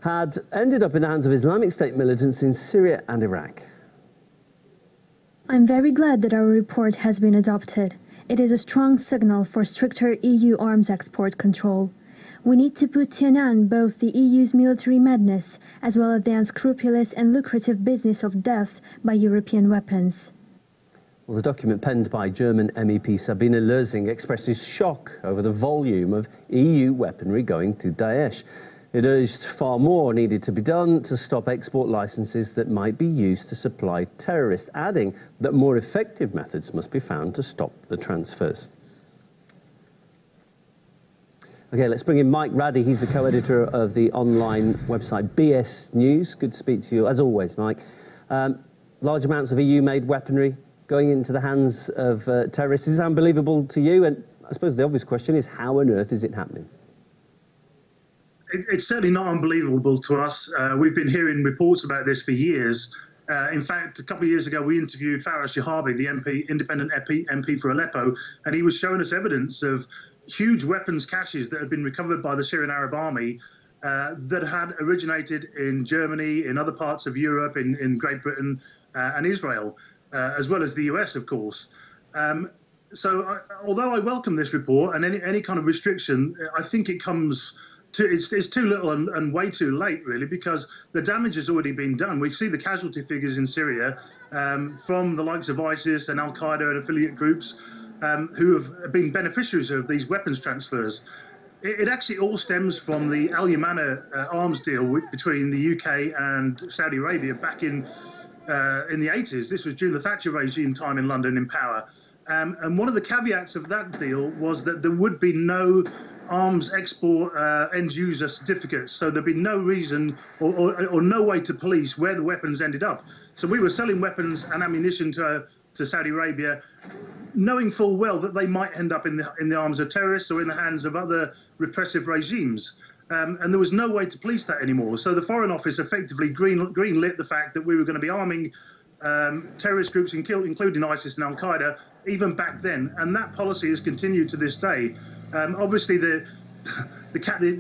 had ended up in the hands of Islamic State militants in Syria and Iraq. I'm very glad that our report has been adopted. It is a strong signal for stricter EU arms export control. We need to put to an end both the EU's military madness as well as the unscrupulous and lucrative business of death by European weapons. Well, the document penned by German MEP Sabine Lösing expresses shock over the volume of EU weaponry going to Daesh. It urged far more needed to be done to stop export licenses that might be used to supply terrorists, adding that more effective methods must be found to stop the transfers. OK, let's bring in Mike Raddy. He's the co-editor of the online website BS News. Good to speak to you, as always, Mike. Large amounts of EU-made weaponry going into the hands of terrorists. Is this unbelievable to you? And I suppose the obvious question is, how on earth is it happening? It's certainly not unbelievable to us. We've been hearing reports about this for years. In fact, a couple of years ago, we interviewed Faraz Shahabi, the MP, independent MP for Aleppo, and he was showing us evidence of huge weapons caches that had been recovered by the Syrian Arab Army that had originated in Germany, in other parts of Europe, in Great Britain and Israel, as well as the US, of course. Although I welcome this report and any kind of restriction, I think it comes it's too little and way too late, really, because the damage has already been done. We see the casualty figures in Syria from the likes of ISIS and Al-Qaeda and affiliate groups who have been beneficiaries of these weapons transfers. It actually all stems from the Al Yamana arms deal between the UK and Saudi Arabia back in the 80s. This was during the Thatcher regime time in London in power. And one of the caveats of that deal was that there would be no arms export end-user certificates, so there'd be no reason or no way to police where the weapons ended up. So we were selling weapons and ammunition to Saudi Arabia, knowing full well that they might end up in the arms of terrorists or in the hands of other repressive regimes. And there was no way to police that anymore. So the Foreign Office effectively greenlit the fact that we were going to be arming terrorist groups, including ISIS and Al-Qaeda, even back then. And that policy has continued to this day. Obviously, the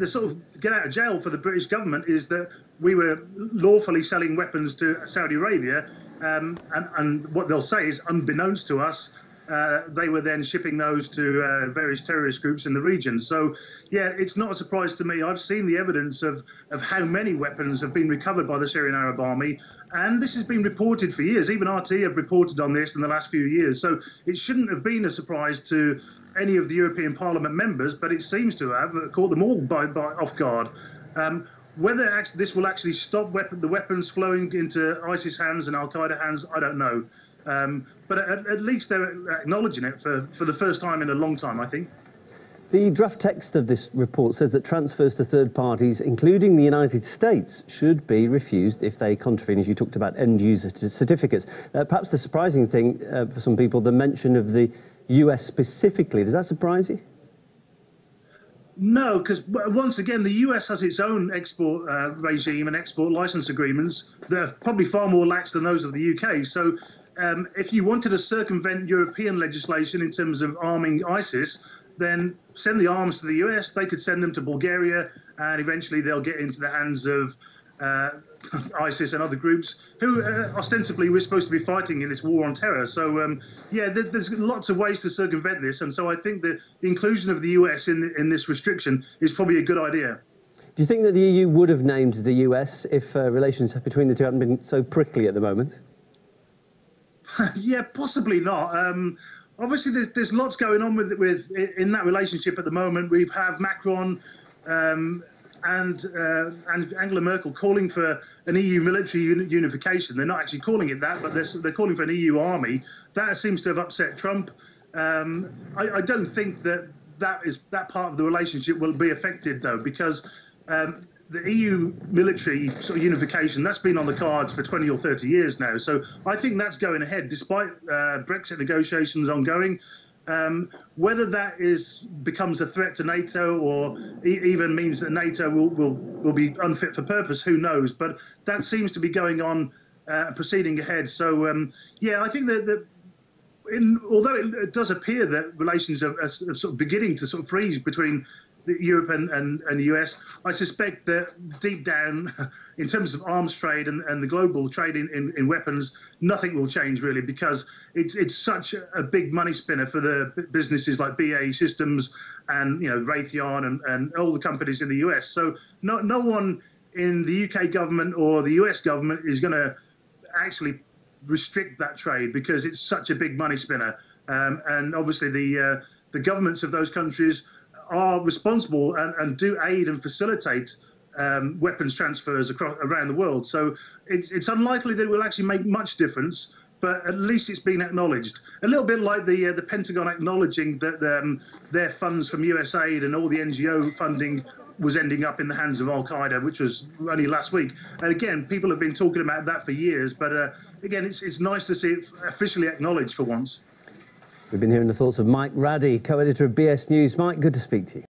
sort of get out of jail for the British government is that we were lawfully selling weapons to Saudi Arabia, and what they'll say is, unbeknownst to us, they were then shipping those to various terrorist groups in the region. So, yeah, it's not a surprise to me. I've seen the evidence of how many weapons have been recovered by the Syrian Arab Army, and this has been reported for years. Even RT have reported on this in the last few years. So it shouldn't have been a surprise to any of the European Parliament members, but it seems to have caught them all by off guard. Whether this will actually stop the weapons flowing into ISIS hands and Al-Qaeda hands, I don't know. But at least they're acknowledging it for the first time in a long time, I think. The draft text of this report says that transfers to third parties, including the United States, should be refused if they contravene, as you talked about, end-user certificates. Perhaps the surprising thing for some people, the mention of the US specifically. Does that surprise you? No, because once again, the US has its own export regime and export license agreements that are probably far more lax than those of the UK. So if you wanted to circumvent European legislation in terms of arming ISIS, then send the arms to the US. They could send them to Bulgaria, and eventually they'll get into the hands of ISIS and other groups who ostensibly we're supposed to be fighting in this war on terror. So, yeah, there's lots of ways to circumvent this. And so I think that the inclusion of the US in this restriction is probably a good idea. Do you think that the EU would have named the US if relations between the two hadn't been so prickly at the moment? Yeah, possibly not. Obviously, there's lots going on in that relationship at the moment. We have Macron and Angela Merkel calling for an EU military unification. They're not actually calling it that, but they're calling for an EU army. That seems to have upset Trump. I don't think that part of the relationship will be affected, though, because the EU military sort of unification, that's been on the cards for 20 or 30 years now. So I think that's going ahead, despite Brexit negotiations ongoing. Whether that becomes a threat to NATO or even means that NATO will be unfit for purpose, who knows? But that seems to be going on, proceeding ahead. So, yeah, I think that although it does appear that relations are sort of beginning to sort of freeze between Europe and the US. I suspect that deep down, in terms of arms trade and the global trade in weapons, nothing will change really, because it's such a big money spinner for the businesses like BAE Systems and Raytheon and all the companies in the US. So no one in the UK government or the US government is going to actually restrict that trade, because it's such a big money spinner. And obviously the governments of those countries are responsible and do aid and facilitate weapons transfers around the world. So it's unlikely that it will actually make much difference, but at least it's been acknowledged. A little bit like the Pentagon acknowledging that their funds from USAID and all the NGO funding was ending up in the hands of Al-Qaeda, which was only last week. And again, people have been talking about that for years, but again, it's nice to see it officially acknowledged for once. We've been hearing the thoughts of Mike Raddy, co-editor of BS News. Mike, good to speak to you.